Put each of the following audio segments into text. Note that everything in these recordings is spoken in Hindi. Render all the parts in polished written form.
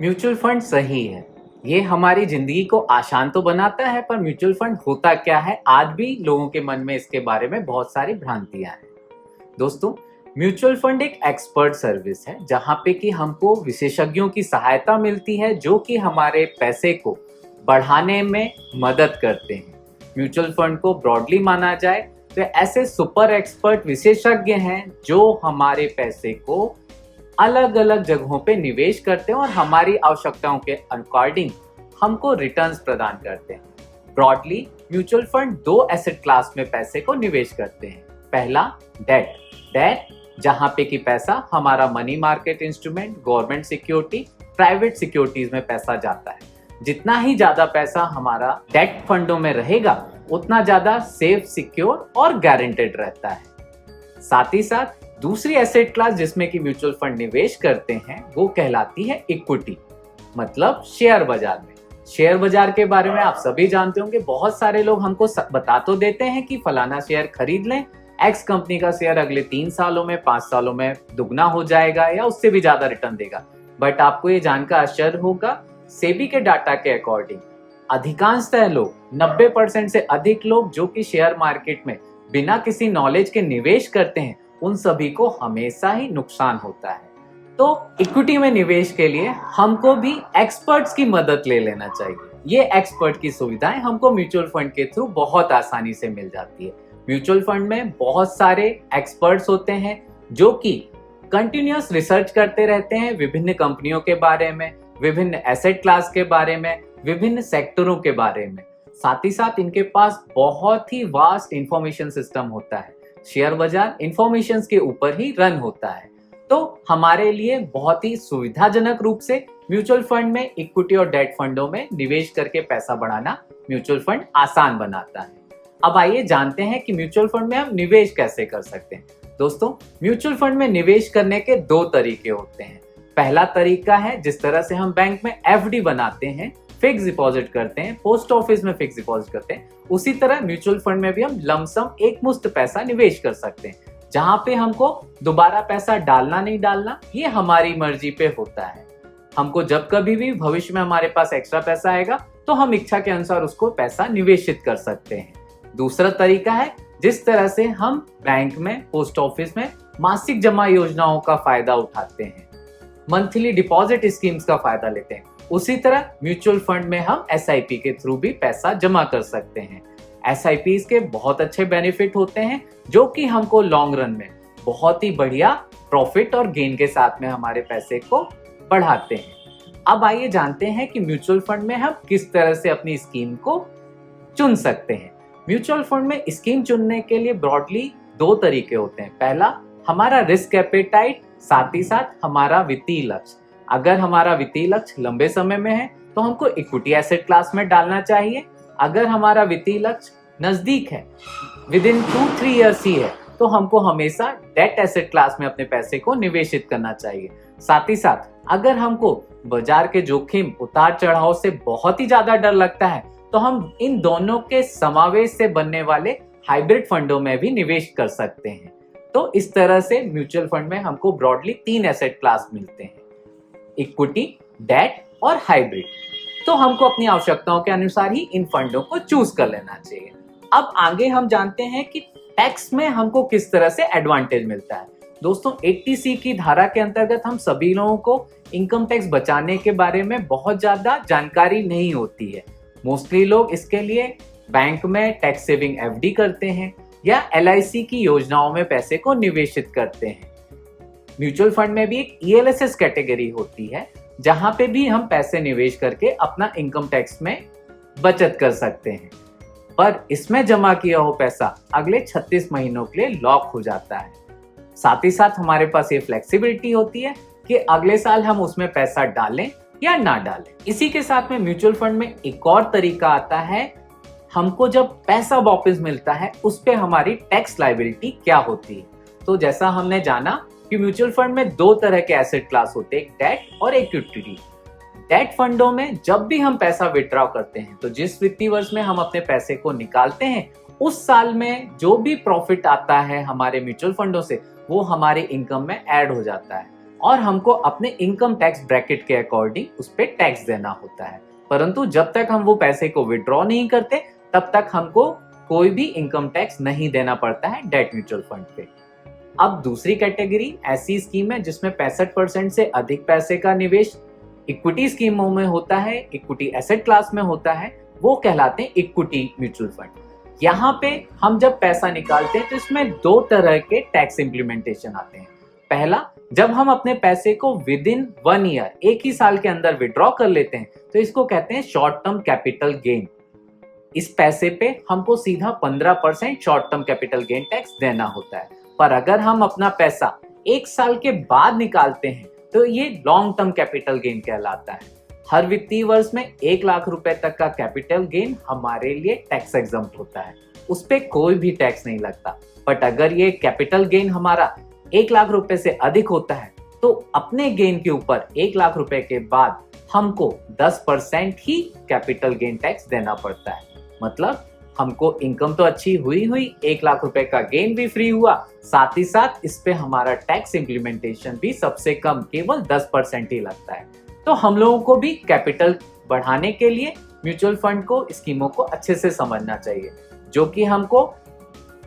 म्यूचुअल फंड सही है। ये हमारी जिंदगी को आसान तो बनाता है, पर म्यूचुअल फंड होता क्या है, आज भी लोगों के मन में इसके बारे में बहुत सारी भ्रांतियां हैं। दोस्तों, म्यूचुअल फंड एक एक्सपर्ट सर्विस है जहां पे कि हमको विशेषज्ञों की सहायता मिलती है जो कि हमारे पैसे को बढ़ाने में मदद करते हैं। म्यूचुअल फंड को ब्रॉडली माना जाए तो ऐसे सुपर एक्सपर्ट विशेषज्ञ हैं जो हमारे पैसे को अलग अलग जगहों पे निवेश करते हैं और हमारी आवश्यकताओं के अकॉर्डिंग हमको रिटर्न्स प्रदान करते हैं। ब्रॉडली म्यूचुअल फंड दो एसेट क्लास में पैसे को निवेश करते हैं। पहला, डेट जहां पे कि पैसा हमारा money market instrument, government security, private securities में पैसा जाता है। जितना ही ज्यादा पैसा हमारा डेट फंडों में रहेगा उतना ज्यादा सेफ, सिक्योर और गारंटेड रहता है। साथ ही साथ दूसरी एसेट क्लास जिसमें कि म्यूचुअल फंड निवेश करते हैं वो कहलाती है इक्विटी, मतलब शेयर बाजार में। शेयर बाजार के बारे में आप सभी जानते होंगे। बहुत सारे लोग हमको बता तो देते हैं कि फलाना शेयर खरीद लें, एक्स कंपनी का शेयर अगले 3 सालों में, 5 सालों में दुगना हो जाएगा या उससे भी ज्यादा रिटर्न देगा। बट आपको ये जानकर आश्चर्य होगा, सेबी के डाटा के अकॉर्डिंग अधिकांशतः लोग, 90% से अधिक लोग जो कि शेयर मार्केट में बिना किसी नॉलेज के निवेश करते हैं, उन सभी को हमेशा ही नुकसान होता है। तो इक्विटी में निवेश के लिए हमको भी एक्सपर्ट्स की मदद ले लेना चाहिए। ये एक्सपर्ट की सुविधाएं हमको म्यूचुअल फंड के थ्रू बहुत आसानी से मिल जाती है। म्यूचुअल फंड में बहुत सारे एक्सपर्ट्स होते हैं जो कि कंटिन्यूअस रिसर्च करते रहते हैं विभिन्न कंपनियों के बारे में, विभिन्न एसेट क्लास के बारे में, विभिन्न सेक्टरों के बारे में। साथ ही साथ इनके पास बहुत ही वास्ट इंफॉर्मेशन सिस्टम होता है। शेयर बाजार इंफॉर्मेशन के ऊपर ही रन होता है। तो हमारे लिए बहुत ही सुविधाजनक रूप से म्यूचुअल फंड में इक्विटी और डेट फंडों में निवेश करके पैसा बढ़ाना म्यूचुअल फंड आसान बनाता है। अब आइए जानते हैं कि म्यूचुअल फंड में हम निवेश कैसे कर सकते हैं। दोस्तों, म्यूचुअल फंड में निवेश करने के 2 तरीके होते हैं। पहला तरीका है जिस तरह से हम बैंक में एफडी बनाते हैं, फिक्स डिपॉजिट करते हैं, पोस्ट ऑफिस में फिक्स डिपॉजिट करते हैं, उसी तरह म्यूचुअल फंड में भी हम लमसम एक मुश्त पैसा निवेश कर सकते हैं, जहां पे हमको दोबारा पैसा डालना नहीं डालना ये हमारी मर्जी पे होता है। हमको जब कभी भी भविष्य में हमारे पास एक्स्ट्रा पैसा आएगा तो हम इच्छा के अनुसार उसको पैसा निवेशित कर सकते हैं। दूसरा तरीका है जिस तरह से हम बैंक में, पोस्ट ऑफिस में मासिक जमा योजनाओं का फायदा उठाते हैं, मंथली डिपॉजिट स्कीम्स का फायदा लेते हैं, उसी तरह म्यूचुअल फंड में हम एसआईपी के थ्रू भी पैसा जमा कर सकते हैं। एसआईपी के बहुत अच्छे बेनिफिट होते हैं जो कि हमको लॉन्ग रन में बहुत ही बढ़िया प्रॉफिट और गेन के साथ में हमारे पैसे को बढ़ाते हैं। अब आइए जानते हैं कि म्यूचुअल फंड में हम किस तरह से अपनी स्कीम को चुन सकते हैं। म्यूचुअल फंड में स्कीम चुनने के लिए ब्रॉडली 2 तरीके होते हैं। पहला, हमारा रिस्क एपेटाइट, साथ ही साथ हमारा वित्तीय लक्ष्य। अगर हमारा वित्तीय लक्ष्य लंबे समय में है तो हमको इक्विटी एसेट क्लास में डालना चाहिए। अगर हमारा वित्तीय लक्ष्य नजदीक है, विद इन 2-3 ईयर्स ही है, तो हमको हमेशा डेट एसेट क्लास में अपने पैसे को निवेशित करना चाहिए। साथ ही साथ अगर हमको बाजार के जोखिम, उतार चढ़ाव से बहुत ही ज्यादा डर लगता है तो हम इन दोनों के समावेश से बनने वाले हाइब्रिड फंडों में भी निवेश कर सकते हैं। तो इस तरह से म्यूचुअल फंड में हमको ब्रॉडली 3 एसेट क्लास मिलते हैं, इक्विटी, डेट और हाइब्रिड। तो हमको अपनी आवश्यकताओं के अनुसार ही इन फंडों को चूज कर लेना चाहिए। अब आगे हम जानते हैं कि टैक्स में हमको किस तरह से एडवांटेज मिलता है। दोस्तों, 80C की धारा के अंतर्गत हम सभी लोगों को इनकम टैक्स बचाने के बारे में बहुत ज्यादा जानकारी नहीं होती है। मोस्टली लोग इसके लिए बैंक में टैक्स सेविंग एफडी करते हैं या एलआईसी की योजनाओं में पैसे को निवेशित करते हैं। म्यूचुअल फंड में भी एक ईएलएसएस कैटेगरी होती है जहां पे भी हम पैसे निवेश करके अपना इनकम टैक्स में बचत कर सकते हैं, पर इसमें जमा किया हो पैसा अगले 36 महीनों के लिए लॉक हो जाता है। साथ ही साथ हमारे पास ये फ्लेक्सिबिलिटी होती है कि अगले साल हम उसमें पैसा डालें या ना डालें। इसी के साथ में म्यूचुअल फंड में एक और तरीका आता है, हमको जब पैसा वापस मिलता है उस पे हमारी टैक्स लायबिलिटी क्या होती है। तो जैसा हमने जाना कि म्यूचुअल फंड में 2 तरह के एसेट क्लास होते हैं, एक डेट और एक इक्विटी। डेट फंडों में जब भी हम पैसा विड्रॉ करते हैं तो जिस वित्तीय वर्ष में हम अपने पैसे को निकालते हैं उस साल में जो भी प्रॉफिट आता है हमारे म्यूचुअल फंडों से वो हमारे इनकम में ऐड हो जाता है और हमको अपने इनकम टैक्स ब्रैकेट के अकॉर्डिंग उस पर टैक्स देना होता है। परंतु जब तक हम वो पैसे को विड्रॉ नहीं करते तब तक हमको कोई भी इनकम टैक्स नहीं देना पड़ता है डेट म्यूचुअल फंड पे। अब दूसरी कैटेगरी ऐसी स्कीम है जिसमें 65% से अधिक पैसे का निवेश इक्विटी स्कीमों में होता है, इक्विटी एसेट क्लास में होता है, वो कहलाते हैं इक्विटी म्यूचुअल फंड। यहाँ पे हम जब पैसा निकालते हैं तो इसमें दो तरह के टैक्स इम्प्लीमेंटेशन आते हैं। पहला, जब हम अपने पैसे को विद इन 1 ईयर, एक ही साल के अंदर विड्रॉ कर लेते हैं तो इसको कहते हैं शॉर्ट टर्म कैपिटल गेन। इस पैसे पे हमको सीधा 15% short term capital gain tax देना होता है। पर अगर हम अपना पैसा 1 साल के बाद निकालते हैं तो ये लॉन्ग टर्म कैपिटल गेन कहलाता है। हर वित्तीय वर्ष में 1 लाख रुपए तक का कैपिटल गेन हमारे लिए टैक्स एग्जम्प्ट होता है, उस पे कोई भी टैक्स नहीं लगता। बट अगर ये कैपिटल गेन हमारा 1 लाख रुपए से अधिक होता है तो अपने गेन के ऊपर 1 लाख रुपए के बाद हमको 10% ही कैपिटल गेन टैक्स देना पड़ता है। मतलब हमको इनकम तो अच्छी हुई 1 लाख रुपए का गेन भी फ्री हुआ, साथ ही साथ इस पे हमारा टैक्स इम्प्लीमेंटेशन भी सबसे कम केवल 10% ही लगता है। तो हम लोगों को भी कैपिटल बढ़ाने के लिए म्यूचुअल फंड को, स्कीमों को अच्छे से समझना चाहिए, जो कि हमको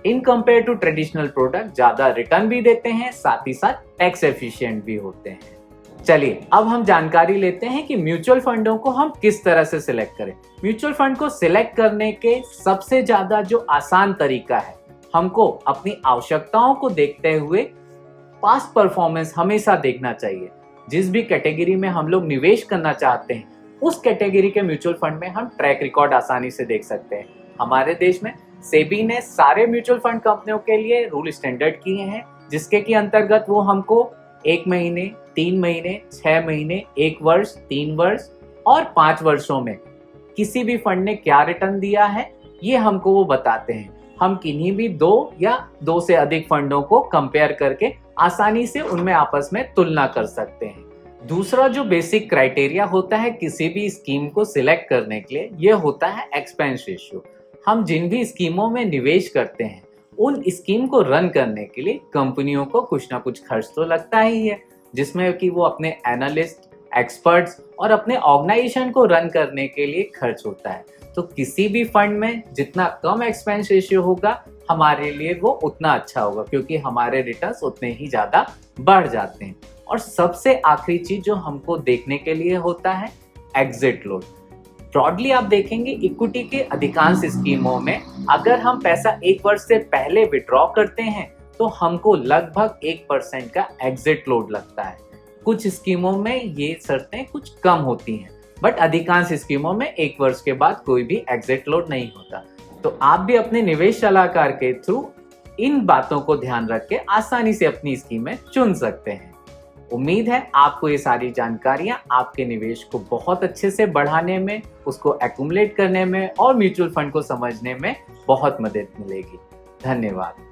in compare to traditional product ज्यादा रिटर्न भी देते हैं, साथ ही साथ टैक्स एफिशिएंट भी होते हैं। चलिए अब हम जानकारी लेते हैं कि म्यूचुअल फंडों को हम किस तरह से सिलेक्ट करें। म्यूचुअल फंड को सिलेक्ट करने के सबसे ज्यादा जो आसान तरीका है, हमको अपनी आवश्यकताओं को देखते हुए पास्ट परफॉर्मेंस हमेशा देखना चाहिए। जिस भी कैटेगरी में हम लोग निवेश करना चाहते हैं उस कैटेगरी के म्यूचुअल फंड में हम ट्रैक रिकॉर्ड आसानी से देख सकते हैं। हमारे देश में सेबी ने सारे म्यूचुअल फंड कंपनियों के लिए रूल स्टैंडर्ड किए हैं, जिसके की अंतर्गत वो हमको 1 महीने, 3 महीने, 6 महीने, 1 वर्ष, 3 वर्ष और 5 वर्षों में किसी भी फंड ने क्या रिटर्न दिया है ये हमको वो बताते हैं। हम किन्हीं भी 2 या 2 से अधिक फंडों को कंपेयर करके आसानी से उनमें आपस में तुलना कर सकते हैं। दूसरा जो बेसिक क्राइटेरिया होता है किसी भी स्कीम को सिलेक्ट करने के लिए, ये होता है एक्सपेंस रेशियो। हम जिन भी स्कीमों में निवेश करते हैं उन स्कीम को रन करने के लिए कंपनियों को कुछ ना कुछ खर्च तो लगता ही है, जिसमें कि वो अपने एनालिस्ट, एक्सपर्ट्स और अपने ऑर्गेनाइजेशन को रन करने के लिए खर्च होता है। तो किसी भी फंड में जितना कम एक्सपेंस रेशियो होगा हमारे लिए वो उतना अच्छा होगा, क्योंकि हमारे रिटर्न्स उतने ही ज्यादा बढ़ जाते हैं। और सबसे आखिरी चीज जो हमको देखने के लिए होता है एग्जिट लोड। ब्रॉडली आप देखेंगे इक्विटी के अधिकांश स्कीमों में अगर हम पैसा 1 वर्ष से पहले विड्रॉ करते हैं तो हमको लगभग 1% का एग्जिट लोड लगता है। कुछ स्कीमों में ये शर्तें कुछ कम होती हैं, बट अधिकांश स्कीमों में 1 वर्ष के बाद कोई भी एग्जिट लोड नहीं होता। तो आप भी अपने निवेश सलाहकार के थ्रू इन बातों को ध्यान रख के आसानी से अपनी स्कीमें चुन सकते हैं। उम्मीद है आपको ये सारी जानकारियां आपके निवेश को बहुत अच्छे से बढ़ाने में, उसको एक्युमुलेट करने में और म्यूचुअल फंड को समझने में बहुत मदद मिलेगी। धन्यवाद।